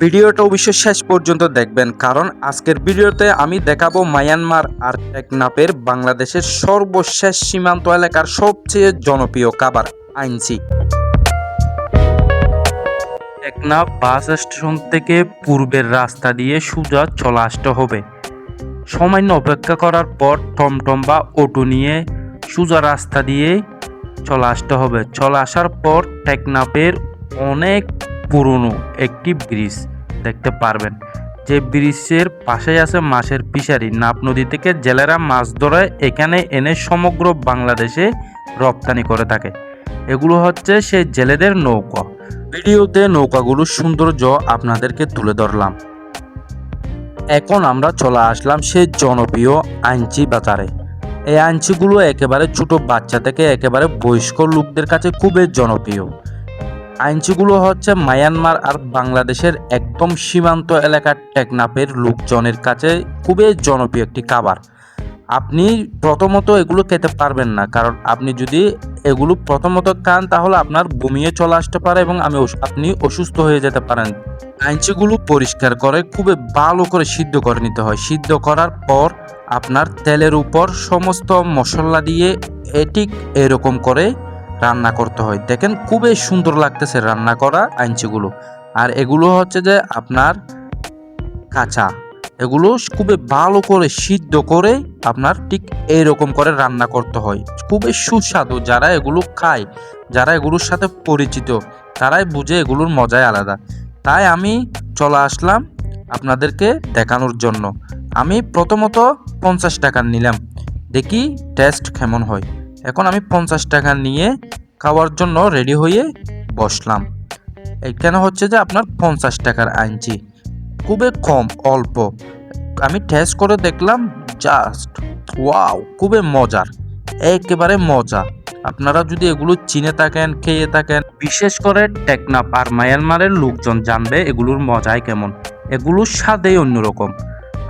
ভিডিওটা অবশ্যই শেষ পর্যন্ত দেখবেন, কারণ আজকের ভিডিওতে আমি দেখাবো মায়ানমার আর টেকনাফের বাংলাদেশের সর্বশেষ সীমান্ত এলাকার সবচেয়ে জনপ্রিয় খাবার আইনচি। টেকনাফ বাস স্টেশন থেকে পূর্বের রাস্তা দিয়ে সোজা চলে আসতে হবে। সামান্য অপেক্ষা করার পর টমটম বা অটো নিয়ে সোজা রাস্তা দিয়ে চলে আসতে হবে। চলে আসার পর টেকনাফের অনেক পুরনো একটি ব্রিজ দেখতে পারবেন, যে ব্রিজের পাশে আছে মাছের ফিশারি। নাপ নদী থেকে জেলেরা মাছ ধরে এখানে এনে সমগ্র বাংলাদেশে রপ্তানি করে থাকে। এগুলো হচ্ছে সেই জেলেদের নৌকা। ভিডিওতে নৌকাগুলোর সৌন্দর্য আপনাদেরকে তুলে ধরলাম। এখন আমরা চলে আসলাম সেই জনপ্রিয় আইনচি বাজারে। এই আইনচিগুলো একেবারে ছোট বাচ্চা থেকে একেবারে বয়স্ক লোকদের কাছে খুবই জনপ্রিয়। আইনচিগুলো হচ্ছে মায়ানমার আর বাংলাদেশের একদম সীমান্ত এলাকার টেকনাফের লোকজনের কাছে খুবই জনপ্রিয় একটি খাবার। আপনি প্রথমত এগুলো খেতে পারবেন না, কারণ আপনি যদি এগুলো প্রথমত খান তাহলে আপনার বমিয়ে চলে আসতে পারে এবং আপনি অসুস্থ হয়ে যেতে পারেন। আইনচিগুলো পরিষ্কার করে খুবই ভালো করে সিদ্ধ করে নিতে হয়। সিদ্ধ করার পর আপনার তেলের উপর সমস্ত মশলা দিয়ে ঠিক এরকম করে রান্না করতে হয়। দেখেন খুবই সুন্দর লাগতেছে রান্না করা আইনচিগুলো। আর এগুলো হচ্ছে যে আপনার কাঁচা, এগুলো খুবই ভালো করে সিদ্ধ করে আপনার ঠিক এইরকম করে রান্না করতে হয়। খুবই সুস্বাদু। যারা এগুলো খায়, যারা এগুলোর সাথে পরিচিত, তারাই বুঝে এগুলোর মজাই আলাদা। তাই আমি চলে আসলাম আপনাদেরকে দেখানোর জন্য। আমি প্রথমত 50 টাকা নিলাম, দেখি টেস্ট কেমন হয়। এখন আমি 50 টাকা নিয়ে খাওয়ার জন্য রেডি হয়ে বসলাম। এখানে হচ্ছে যে আপনার 50 টাকার আইনচি, খুবই কম, অল্প। আমি টেস্ট করে দেখলাম, জাস্ট ওয়াও, খুবই মজার, একেবারে মজা। আপনারা যদি এগুলো চিনে থাকেন, খেয়ে থাকেন, বিশেষ করে টেকনাফ আর মায়ানমারের লোকজন জানবে এগুলোর মজাই কেমন। এগুলোর স্বাদেই অন্যরকম।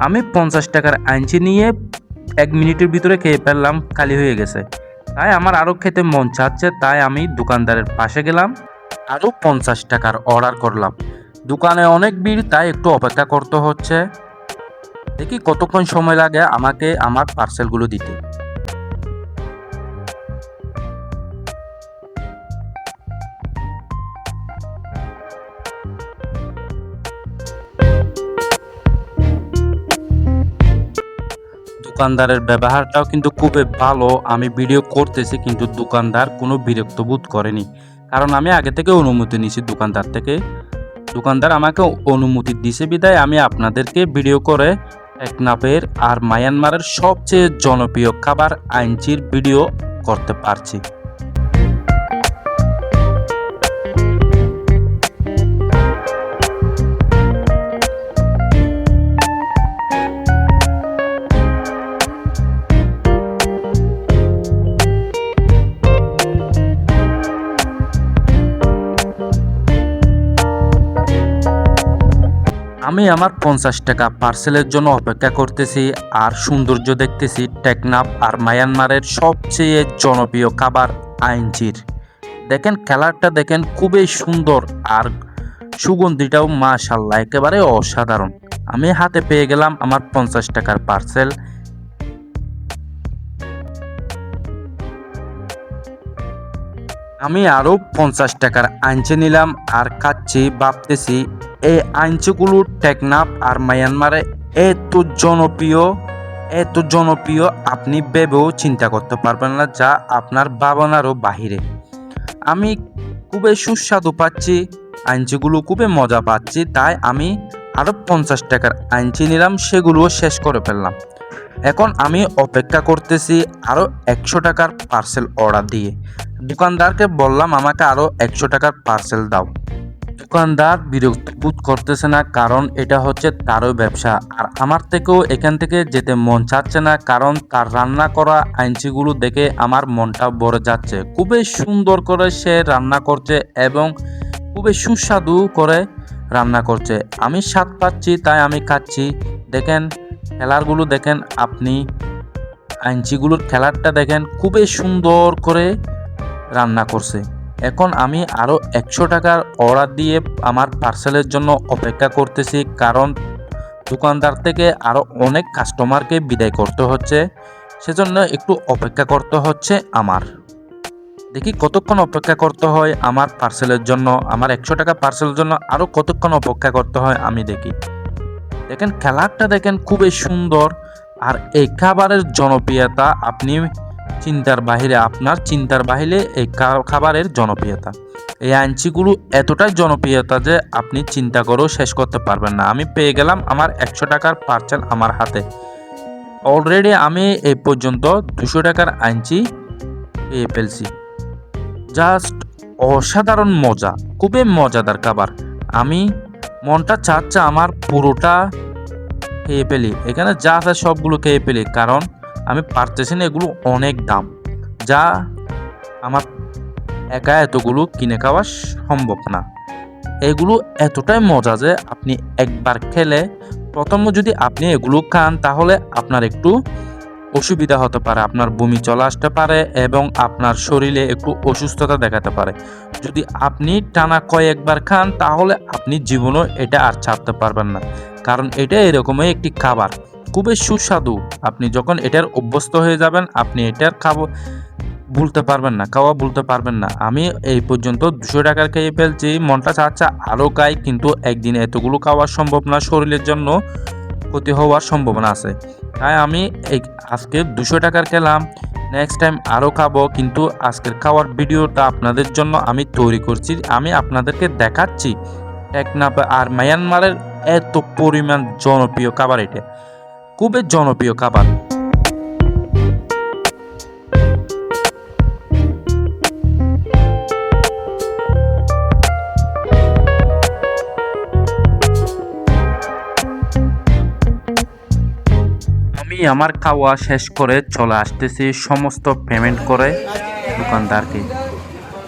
আমি 50 টাকার আইনচি নিয়ে 1 মিনিটের ভিতরে খেয়ে ফেললাম, খালি হয়ে গেছে। তাই আমার আরও খেতে মন চাচ্ছে, তাই আমি দোকানদারের পাশে গেলাম, আরও 50 টাকার অর্ডার করলাম। দোকানে অনেক ভিড়, তাই একটু অপেক্ষা করতে হচ্ছে। দেখি কতক্ষণ সময় লাগে আমাকে আমার পার্সেলগুলো দিতে। দোকানদারের ব্যবহারটাও কিন্তু খুবই ভালো। আমি ভিডিও করতেছি কিন্তু দোকানদার কোনো বিরক্ত বোধ করেনি, কারণ আমি আগে থেকে অনুমতি নিয়েছি দোকানদার থেকে। দোকানদার আমাকে অনুমতি দিছে বিধায় আমি আপনাদেরকে ভিডিও করে টেকনাফের আর মায়ানমারের সবচেয়ে জনপ্রিয় খাবার আইনচির ভিডিও করতে পারছি। আমি আমার 50 টাকা পার্সেলের জন্য অপেক্ষা করতেছি আর সৌন্দর্য দেখতেছি টেকনাফ আর মায়ানমারের সবচেয়ে জনপ্রিয় খাবার আইনচির। দেখেন কালারটা, দেখেন খুবই সুন্দর, আর সুগন্ধিটাও মাশাআল্লাহ একেবারে অসাধারণ। আমি হাতে পেয়ে গেলাম আমার 50 টাকার পার্সেল। আমি আরও 50 টাকার আইনচি নিলাম আর খাচ্ছি, ভাবতেছি এই আইনচিগুলো টেকনাফ আর মায়ানমারে এত জনপ্রিয়, এত জনপ্রিয় আপনি ভেবেও চিন্তা করতে পারবেন না, যা আপনার ভাবনারও বাহিরে। আমি খুবই সুস্বাদু পাচ্ছি, আইনচিগুলো খুবই মজা পাচ্ছি, তাই আমি আরও 50 টাকার আইনচি নিলাম, সেগুলোও শেষ করে ফেললাম। এখন আমি অপেক্ষা করতেছি আরও 100 টাকার পার্সেল অর্ডার দিয়ে। দোকানদারকে বললাম আমাকে আরও 100 টাকার পার্সেল দাও। দোকানদার বিরক্ত বোধ করতেছে না, কারণ এটা হচ্ছে তারও ব্যবসা। আর আমার থেকেও এখান থেকে যেতে মন চাচ্ছে না, কারণ তার রান্না করা আইনচিগুলো দেখে আমার মনটা ভরে যাচ্ছে। খুবই সুন্দর করে সে রান্না করছে এবং খুবই সুস্বাদু করে রান্না করছে। আমি স্বাদ পাচ্ছি, তাই আমি খাচ্ছি। দেখেন খেলারগুলো, দেখেন আপনি আইনচিগুলোর খেলারটা দেখেন, খুবই সুন্দর করে রান্না করছে। এখন আমি আরও 100 টাকার অর্ডার দিয়ে আমার পার্সেলের জন্য অপেক্ষা করতেছি, কারণ দোকানদার থেকে আরও অনেক কাস্টমারকে বিদায় করতে হচ্ছে, সেজন্য একটু অপেক্ষা করতে হচ্ছে আমার। দেখি কতক্ষণ অপেক্ষা করতে হয় আমার পার্সেলের জন্য, আমার 100 টাকা পার্সেলের জন্য আরও কতক্ষণ অপেক্ষা করতে হয় আমি দেখি। দেখেন কালারটা দেখেন খুবই সুন্দর, আর এই খাবারের জনপ্রিয়তা আপনি চিন্তার বাহিরে, আপনার চিন্তার বাহিরে এই খাবারের জনপ্রিয়তা। এই আঞ্চিগুলো এতটাই জনপ্রিয়তা যে আপনি চিন্তা করেও শেষ করতে পারবেন না। আমি পেয়ে গেলাম আমার 100 টাকার পার্সেল আমার হাতে। অলরেডি আমি এই পর্যন্ত 200 টাকার আঞ্চি পেয়ে ফেলছি। জাস্ট অসাধারণ মজা, খুবই মজাদার খাবার। আমি মনটা চাচ্ছে আমার পুরোটা খেয়ে ফেলি, এখানে যা আছে সবগুলো খেয়ে ফেলি, কারণ আমি পারতেছি না, এগুলো অনেক দাম, যা আমার একা এতগুলো কিনে খাওয়া সম্ভব না। এগুলো এতটাই মজা যে আপনি একবার খেলে, প্রথমে যদি আপনি এগুলো খান তাহলে আপনার একটু অসুবিধা হতে পারে, আপনার বমি চলে আসতে পারে এবং আপনার শরীরে একটু অসুস্থতা দেখাতে পারে। যদি আপনি টানা কয়েকবার খান তাহলে আপনি জীবনও এটা আর ছাড়তে পারবেন না, কারণ এটা এরকমই একটি খাবার, খুবই সুস্বাদু। আপনি যখন এটার অভ্যস্ত হয়ে যাবেন আপনি এটার ভুলতে পারবেন না, খাওয়া ভুলতে পারবেন না। আমি এই পর্যন্ত 200 টাকার খেয়ে ফেলছি, মনটা চাচ্ছে আরও খাই, কিন্তু একদিন এতগুলো খাওয়া সম্ভব না, শরীরের জন্য ক্ষতি হওয়ার সম্ভাবনা আছে। তাই আমি আজকে 200 টাকার খেলাম, নেক্সট টাইম আরও খাবো, কিন্তু আজকের খাওয়ার ভিডিওটা আপনাদের জন্য আমি তৈরি করছি। আমি আপনাদেরকে দেখাচ্ছি টেকনাফ আর মায়ানমারের এত পরিমাণ জনপ্রিয় খাবার, এটা খুবই জনপ্রিয় খাবার। আমি আমার খাওয়া শেষ করে চলে আসতেছি সমস্ত পেমেন্ট করে দোকানদারকে।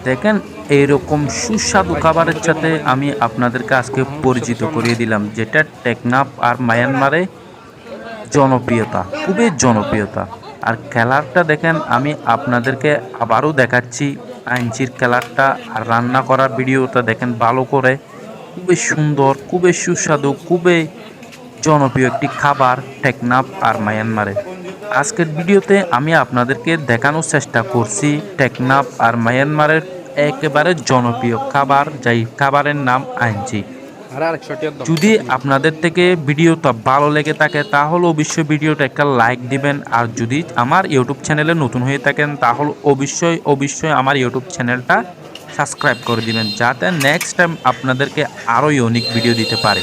দেখেন এইরকম সুস্বাদু খাবারের সাথে আমি আপনাদেরকে আজকে পরিচিত করিয়ে দিলাম, যেটা টেকনাফ আর মায়ানমারে জনপ্রিয়তা, খুবই জনপ্রিয়তা। আর খেলারটা দেখেন, আমি আপনাদেরকে আবারও দেখাচ্ছি আইনচির খেলারটা, আর রান্না করার ভিডিওটা দেখেন ভালো করে, খুবই সুন্দর, খুবই সুস্বাদু, খুবই জনপ্রিয় একটি খাবার টেকনাফ আর মায়ানমারে। আজকের ভিডিওতে আমি আপনাদেরকে দেখানোর চেষ্টা করছি টেকনাফ আর মায়ানমারের একেবারে জনপ্রিয় খাবার, যাই খাবারের নাম আইনচি। যদি আপনাদের থেকে ভিডিওটা ভালো লেগে থাকে তাহলে অবশ্যই ভিডিওটা একটা লাইক দিবেন, আর যদি আমার ইউটিউব চ্যানেলে নতুন হয়ে থাকেন তাহলে অবশ্যই আমার ইউটিউব চ্যানেলটা সাবস্ক্রাইব করে দিবেন, যাতে নেক্সট টাইম আপনাদেরকে আরও ইউনিক ভিডিও দিতে পারে।